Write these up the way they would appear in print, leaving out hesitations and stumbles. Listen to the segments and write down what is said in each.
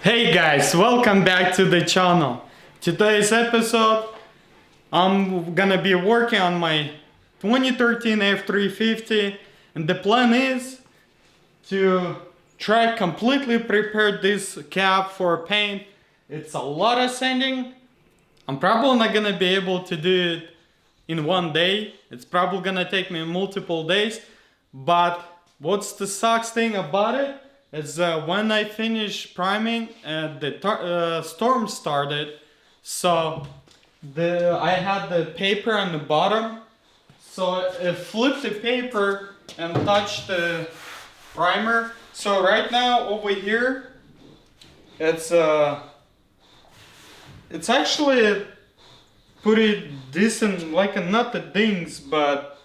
Hey guys, welcome back to the channel. Today's episode, I'm gonna be working on my 2013 F350, and the plan is to try completely prepare this cab for paint. It's a lot of sanding. I'm probably not gonna be able to do it in one day. It's probably gonna take me multiple days, but what's the sucks thing about it is when I finished priming, the storm started, so I had the paper on the bottom, so it flipped the paper and touched the primer. So right now over here, it's actually pretty decent, like not the dings, but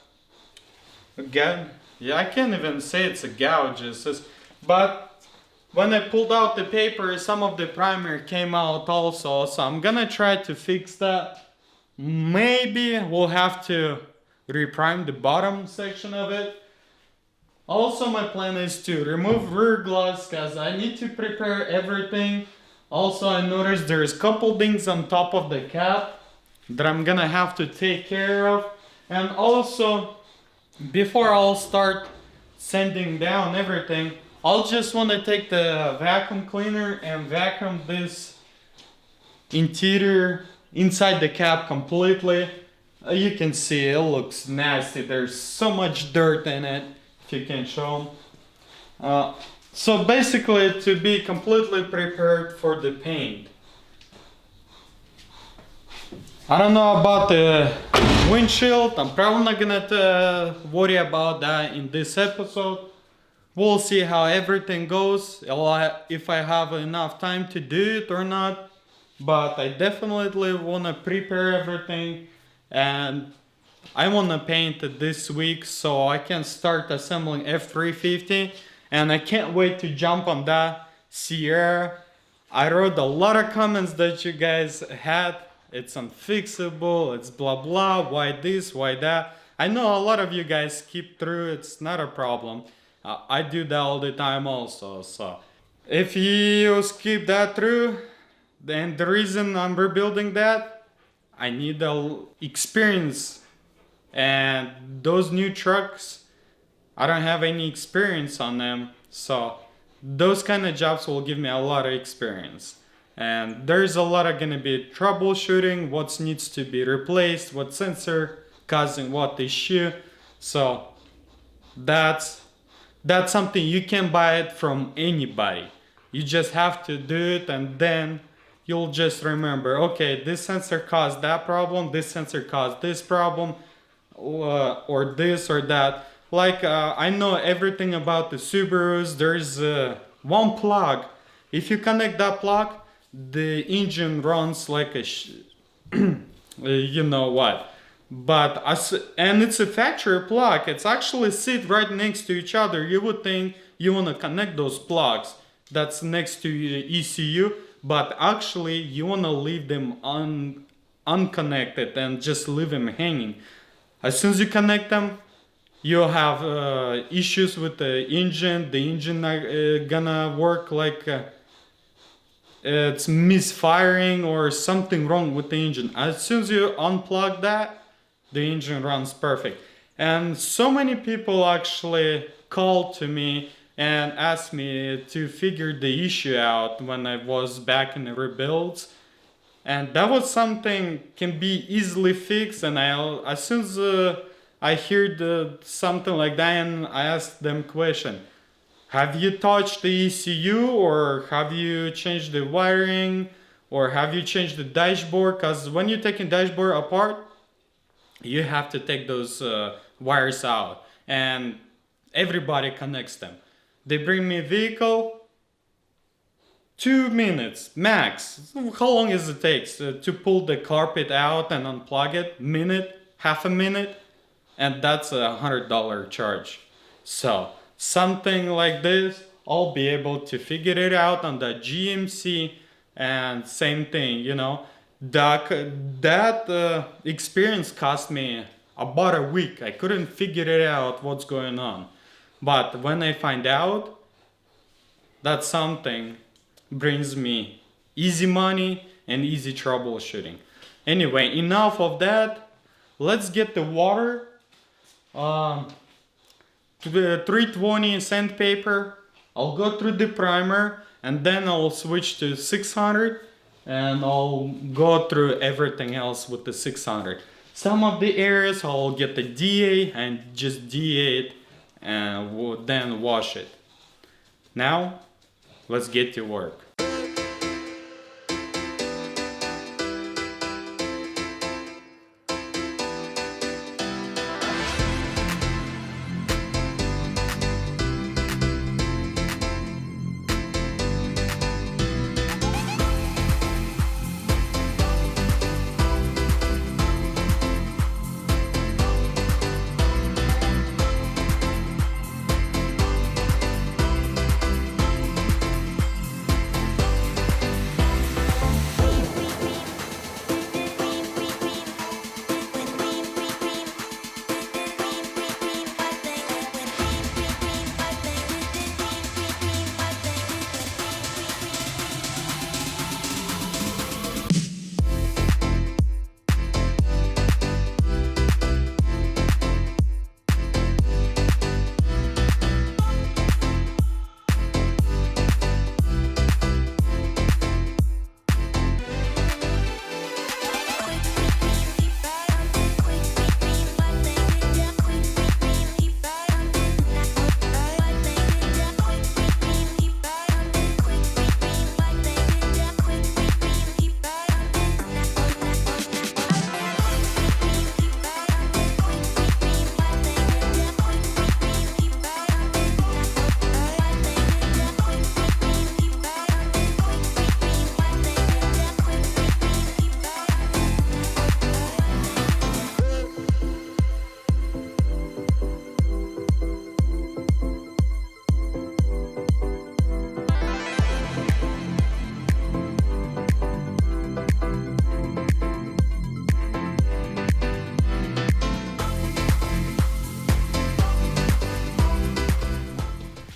again, yeah, I can't even say it's a gouge. It's just, but when I pulled out the paper, some of the primer came out also, so I'm gonna try to fix that. Maybe we'll have to reprime the bottom section of it. Also, my plan is to remove rear glass because I need to prepare everything. Also, I noticed there's a couple things on top of the cap that I'm gonna have to take care of. And also, before I'll start sanding down everything, I'll just want to take the vacuum cleaner and vacuum this interior inside the cab completely. You can see it looks nasty. There's so much dirt in it, if you can show them. So basically, to be completely prepared for the paint. I don't know about the windshield. I'm probably not gonna worry about that in this episode. We'll see how everything goes, if I have enough time to do it or not. But I definitely want to prepare everything, and I want to paint it this week so I can start assembling F350, and I can't wait to jump on that Sierra. I wrote a lot of comments that you guys had. It's unfixable, it's blah blah, why this, why that. I know a lot of you guys skip through, it's not a problem. I do that all the time also, so if you skip that through, then the reason I'm rebuilding that, I need the experience. And those new trucks, I don't have any experience on them, so those kind of jobs will give me a lot of experience. And there's a lot of gonna be troubleshooting, what needs to be replaced, what sensor causing what issue. So that's something you can buy it from anybody. You just have to do it, and then you'll just remember, okay, this sensor caused that problem, this sensor caused this problem, or this or that. Like I know everything about the Subarus. There's one plug. If you connect that plug, the engine runs like a you know what. But and it's a factory plug. It's actually sit right next to each other. You would think you want to connect those plugs that's next to your ECU, but actually you want to leave them unconnected and just leave them hanging. As soon as you connect them, you'll have issues with the engine. The engine gonna work like it's misfiring or something wrong with the engine. As soon as you unplug that, the engine runs perfect. And so many people actually called to me and asked me to figure the issue out when I was back in the rebuilds. And that was something can be easily fixed. And as soon as I heard something like that, and I asked them question, have you touched the ECU, or have you changed the wiring, or have you changed the dashboard? Because when you're taking dashboard apart, you have to take those wires out, and everybody connects them. They bring me a vehicle, 2 minutes max. How long does it take to pull the carpet out and unplug it? Minute, half a minute, and that's $100 charge. So something like this, I'll be able to figure it out on the GMC, and same thing, you know. That experience cost me about a week. I couldn't figure it out what's going on. But when I find out, that's something brings me easy money and easy troubleshooting. Anyway, enough of that. Let's get the water to the 320 sandpaper. I'll go through the primer and then I'll switch to 600 and I'll go through everything else with the 600. Some of the areas I'll get the DA and just DA it and then wash it. Now, let's get to work.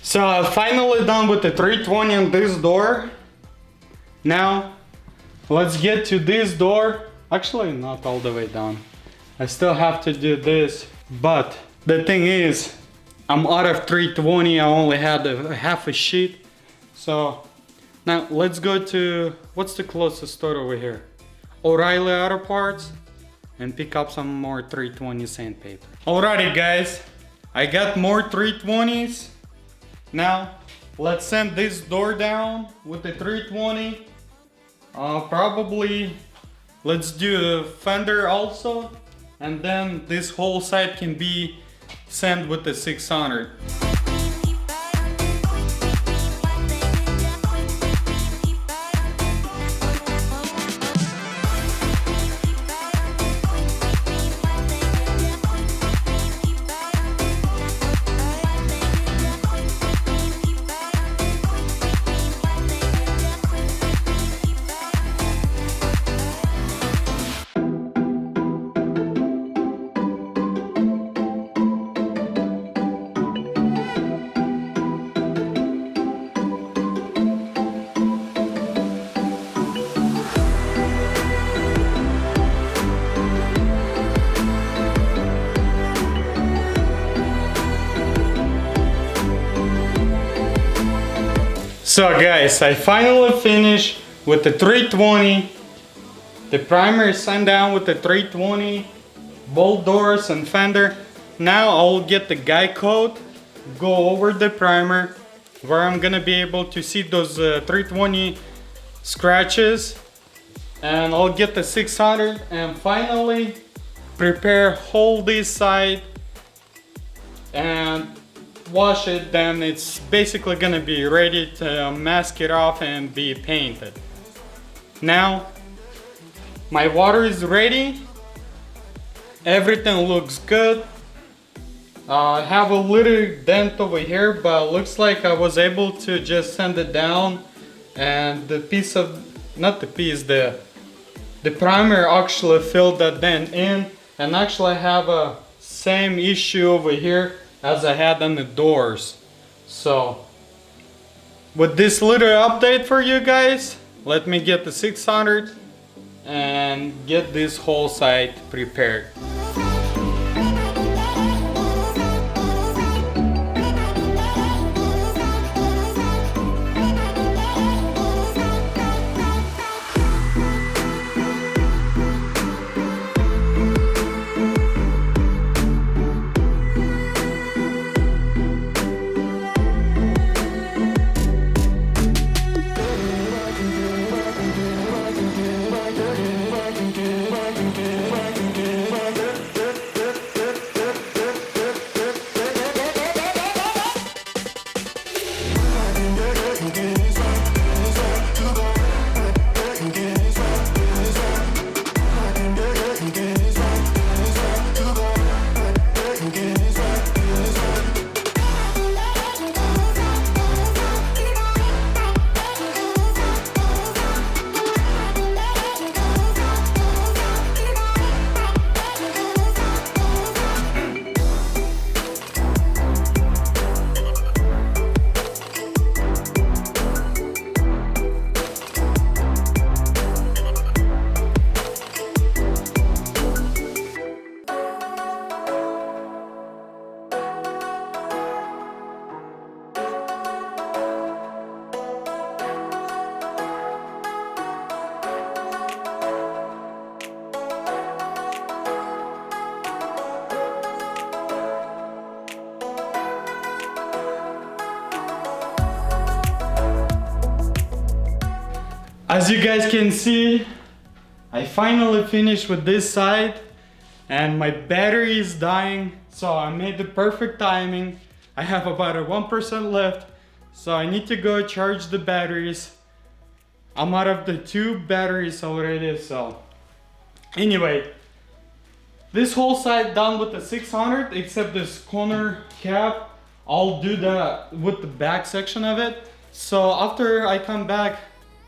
So I'm finally done with the 320 on this door. Now let's get to this door. Actually, not all the way down. I still have to do this, but the thing is, I'm out of 320. I only had a half a sheet. So now let's go to, what's the closest store over here? O'Reilly Auto Parts, and pick up some more 320 sandpaper. Alrighty guys, I got more 320s. Now let's sand this door down with the 320. Probably let's do the fender also, and then this whole side can be sand with the 600. So guys, I finally finished with the 320. The primer is sand down with the 320. Both doors and fender. Now I'll get the guide coat, go over the primer, where I'm gonna be able to see those 320 scratches. And I'll get the 600 and finally prepare whole this side and wash it. Then it's basically gonna be ready to mask it off and be painted. Now my water is ready, everything looks good. I have a little dent over here, but it looks like I was able to just sand it down, and the piece of, not the piece, the primer actually filled that dent in. And actually I have a same issue over here as I had on the doors. So with this little update for you guys, let me get the 600 and get this whole site prepared. As you guys can see, I finally finished with this side and my battery is dying, so I made the perfect timing. I have about a 1% left, so I need to go charge the batteries. I'm out of the 2 batteries already, so anyway, this whole side done with the 600 except this corner cap. I'll do that with the back section of it. So after I come back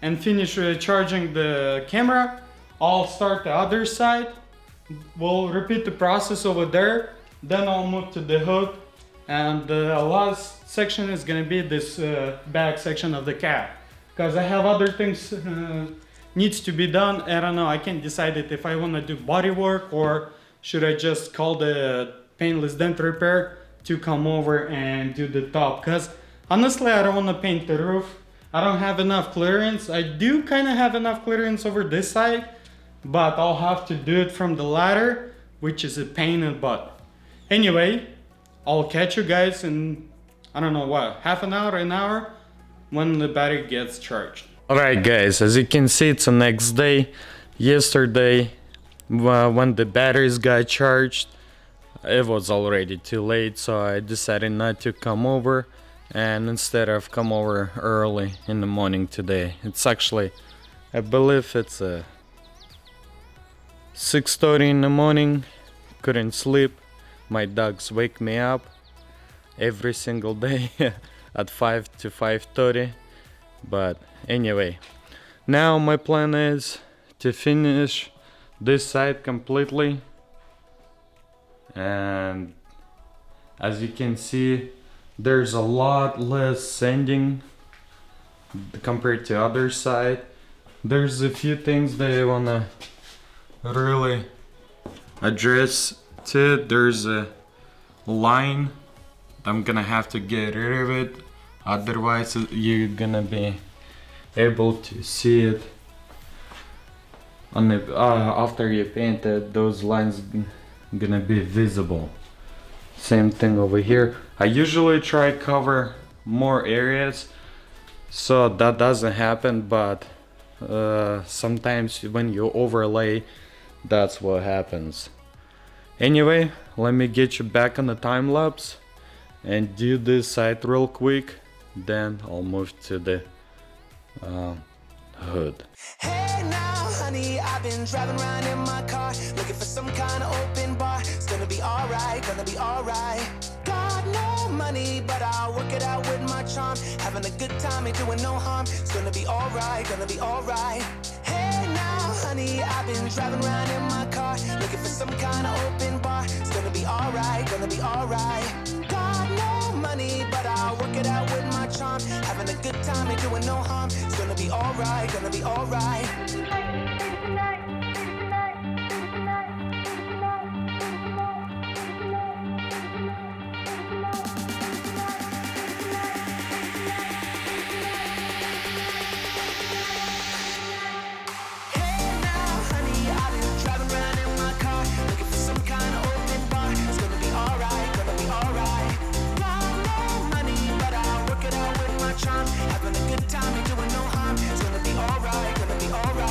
and finish charging the camera, I'll start the other side. We'll repeat the process over there. Then I'll move to the hood, and the last section is gonna be this back section of the cap. Because I have other things needs to be done. I don't know, I can't decide it if I wanna do body work or should I just call the paintless dent repair to come over and do the top. Because honestly, I don't wanna paint the roof. I don't have enough clearance. I do kind of have enough clearance over this side, but I'll have to do it from the ladder, which is a pain in the butt. Anyway, I'll catch you guys in, I don't know what, half an hour when the battery gets charged. Alright guys, as you can see, it's the next day. Yesterday, when the batteries got charged, it was already too late, so I decided not to come over. And instead I've come over early in the morning today. It's actually, I believe it's 6:30 in the morning. Couldn't sleep. My dogs wake me up every single day at 5 to 5:30. But anyway, now my plan is to finish this side completely. And as you can see, there's a lot less sanding compared to other side. There's a few things that I wanna really address to it. There's a line, I'm gonna have to get rid of it, otherwise you're gonna be able to see it on the after you paint it. Those lines gonna be visible. Same thing over here. I usually try cover more areas so that doesn't happen, but sometimes when you overlay, that's what happens. Anyway, let me get you back on the time lapse and do this side real quick, then I'll move to the hood. Hey now, honey, I've been driving around in my car, looking for some kind of open bar. It's gonna be alright, gonna be alright. Got no money, but I'll work it out with my charm. Having a good time, ain't doing no harm. It's gonna be alright, gonna be alright. Hey now, honey, I've been driving around in my car, looking for some kind of open bar. It's gonna be alright, gonna be alright. Got no money, but I'll work it out with my charm. Having a good time and doing no harm. It's gonna be alright, gonna be alright. Having a good time and doing no harm. It's gonna be alright, gonna be alright.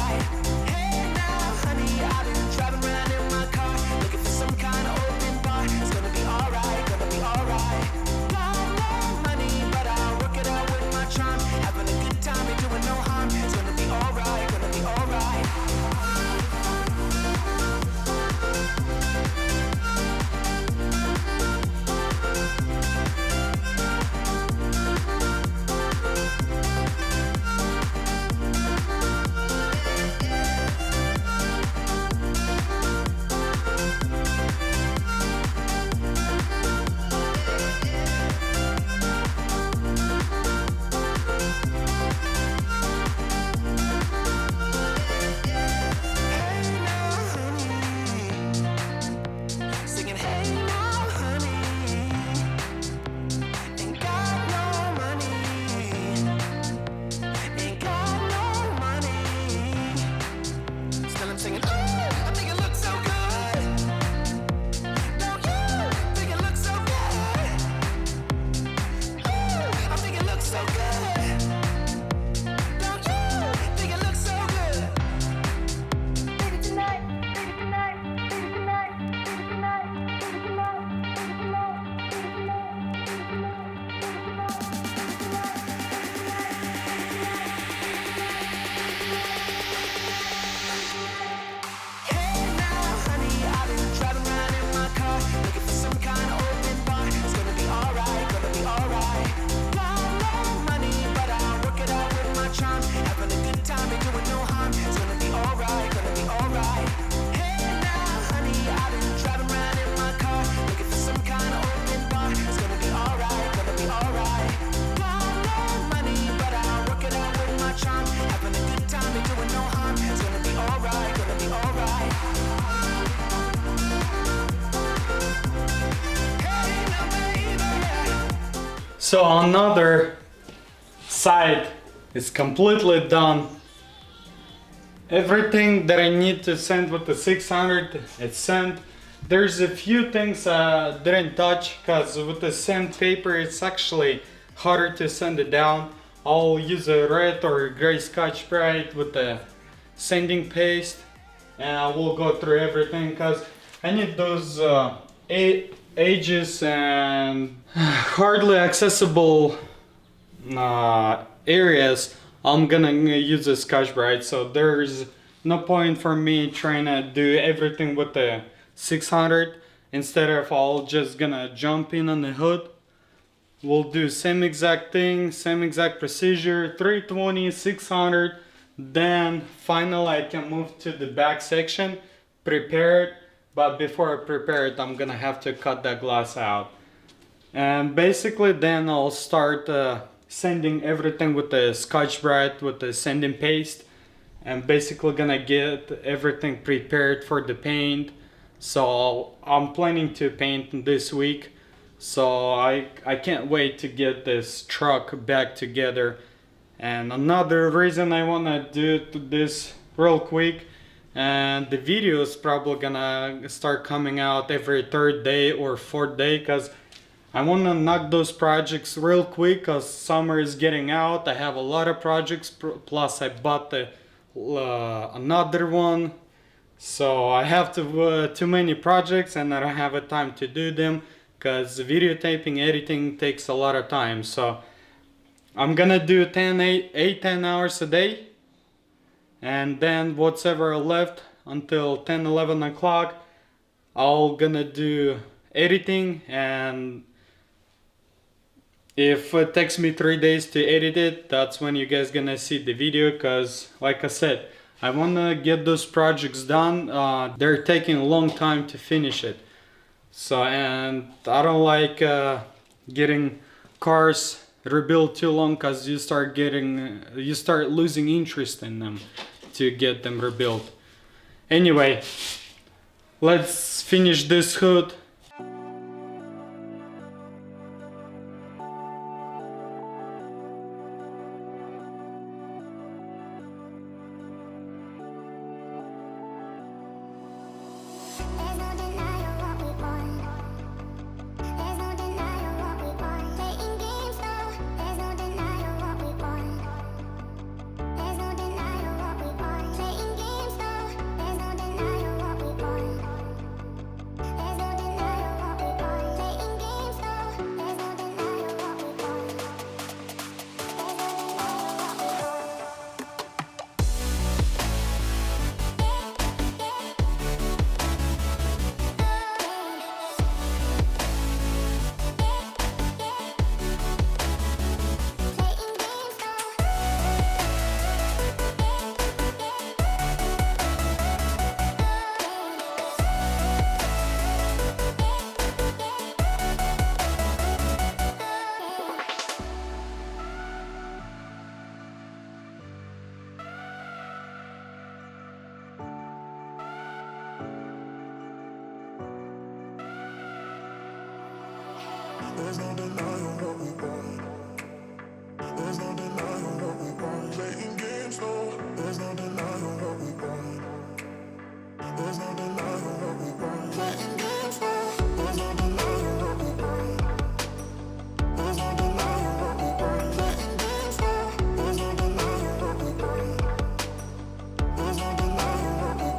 Hey now, honey, I've been driving around in my car, looking for some kind of open bar. It's gonna be alright, gonna be alright. Got no money, but I'll work it out with my charm. Having a good time and doing no harm. It's gonna be alright, gonna be alright. So another side is completely done. Everything that I need to send with the 600 is sent. There's a few things I didn't touch because with the sandpaper it's actually harder to sand it down. I'll use a red or gray Scotch-Brite with the sanding paste and I will go through everything because I need those edges and hardly accessible areas. I'm gonna use a Scotch-Brite, so there's no point for me trying to do everything with the 600. Instead of I'll just gonna jump in on the hood. We'll do same exact thing, same exact procedure, 320, 600. Then finally I can move to the back section, prepare it. But before I prepare it, I'm gonna have to cut that glass out. And basically then I'll start sanding everything with the Scotch-Brite, with the sanding paste. And basically gonna get everything prepared for the paint. So I'm planning to paint this week. So I can't wait to get this truck back together. And another reason I wanna do this real quick, and the video is probably gonna start coming out every third day or fourth day, because I want to knock those projects real quick because summer is getting out. I have a lot of projects, plus I bought another one, so I have too many projects and I don't have a time to do them because videotaping, editing takes a lot of time. So I'm gonna do 10 hours a day, and then whatever left until 10-11 o'clock I'll gonna do editing. And if it takes me 3 days to edit it, that's when you guys gonna see the video, because like I said, I wanna get those projects done. They're taking a long time to finish it. So, and I don't like getting cars rebuild too long because you start losing interest in them to get them rebuilt. Anyway, let's finish this hood. There's no denying what we want. There's no denying what we want. Playing games, no. There's no denying what we want. There's no denying what we want. Playing games, no. There's no denying what we want. There's no denying what we want. Playing games, no. There's no denying what we want. There's no denying what we want.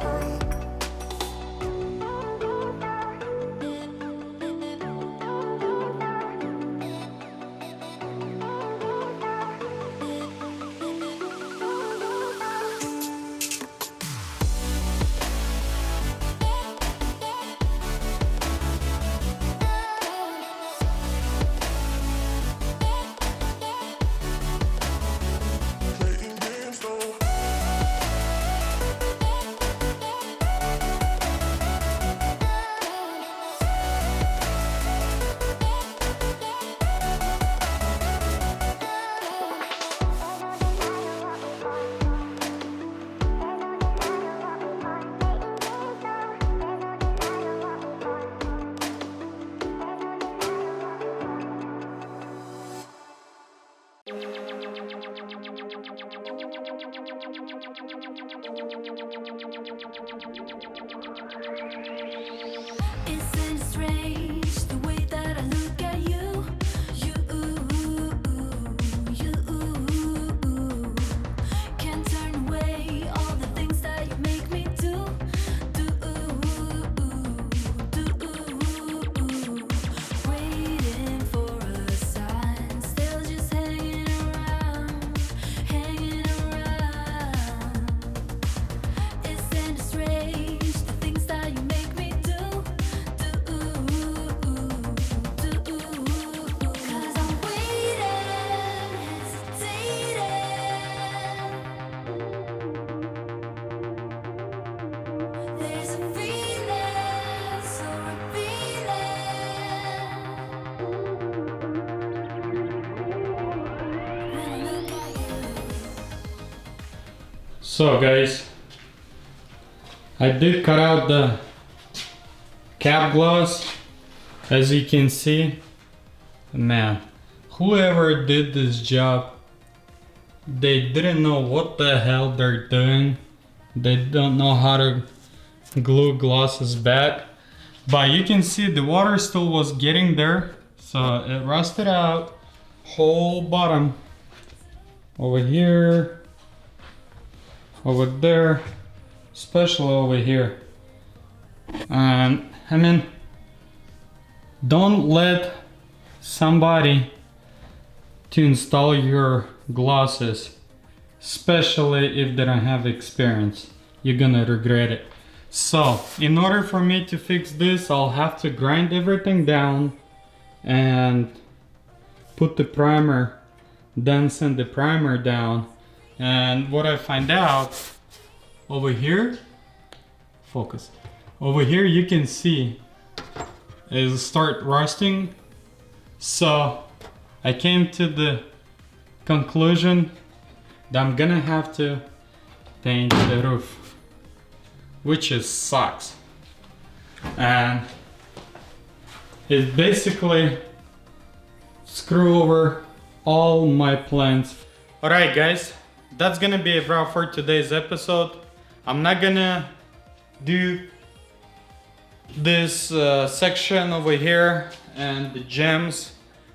Isn't it strange the way that I look at you? You can't turn away all the things that you make me do. Waiting for a sign, still just hanging around. Isn't it strange the things that you make me do? 'Cause I'm waiting, hesitating. There's a feeling so revealing when I look at you. So guys, I did cut out the cap gloss, as you can see. Man, whoever did this job, they didn't know what the hell they're doing. They don't know how to glue glosses back. But you can see the water still was getting there, so it rusted out. Whole bottom over here, over there, especially over here. And I mean, don't let somebody to install your glosses, especially if they don't have experience. You're gonna regret it. So in order for me to fix this, I'll have to grind everything down and put the primer, then send the primer down. And what I find out over here, focus, over here you can see is start rusting. So I came to the conclusion that I'm gonna have to paint the roof, which is sucks. And it basically screw over all my plans. Alright guys, that's gonna be a wrap for today's episode. I'm not gonna do this section over here and the gems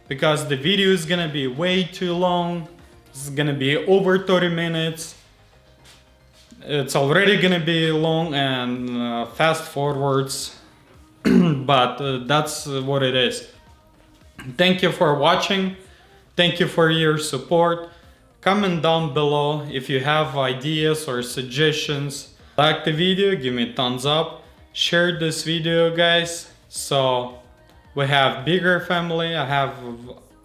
because the video is gonna be way too long. This is gonna be over 30 minutes. It's already gonna be long and fast forwards, but that's what it is. Thank you for watching. Thank you for your support. Comment down below if you have ideas or suggestions. Like the video, give me a thumbs up. Share this video, guys, so we have bigger family. I have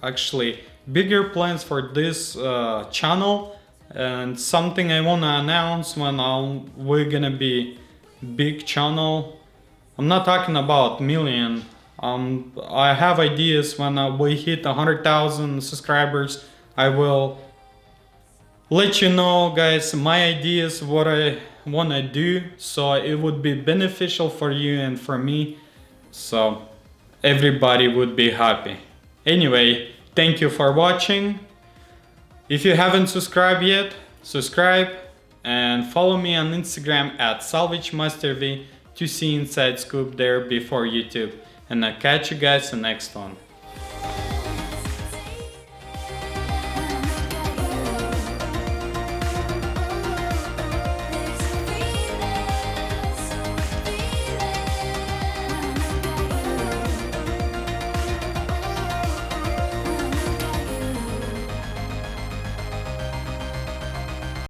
actually bigger plans for this channel, and something I wanna announce when we're gonna be big channel. I'm not talking about million. I have ideas when we hit 100,000 subscribers. I will let you know, guys, my ideas, what I wanna do, so it would be beneficial for you and for me, so everybody would be happy. Anyway, thank you for watching. If you haven't subscribed yet, subscribe and follow me on Instagram at SalvageMasterV to see inside scoop there before YouTube. And I'll catch you guys in the next one.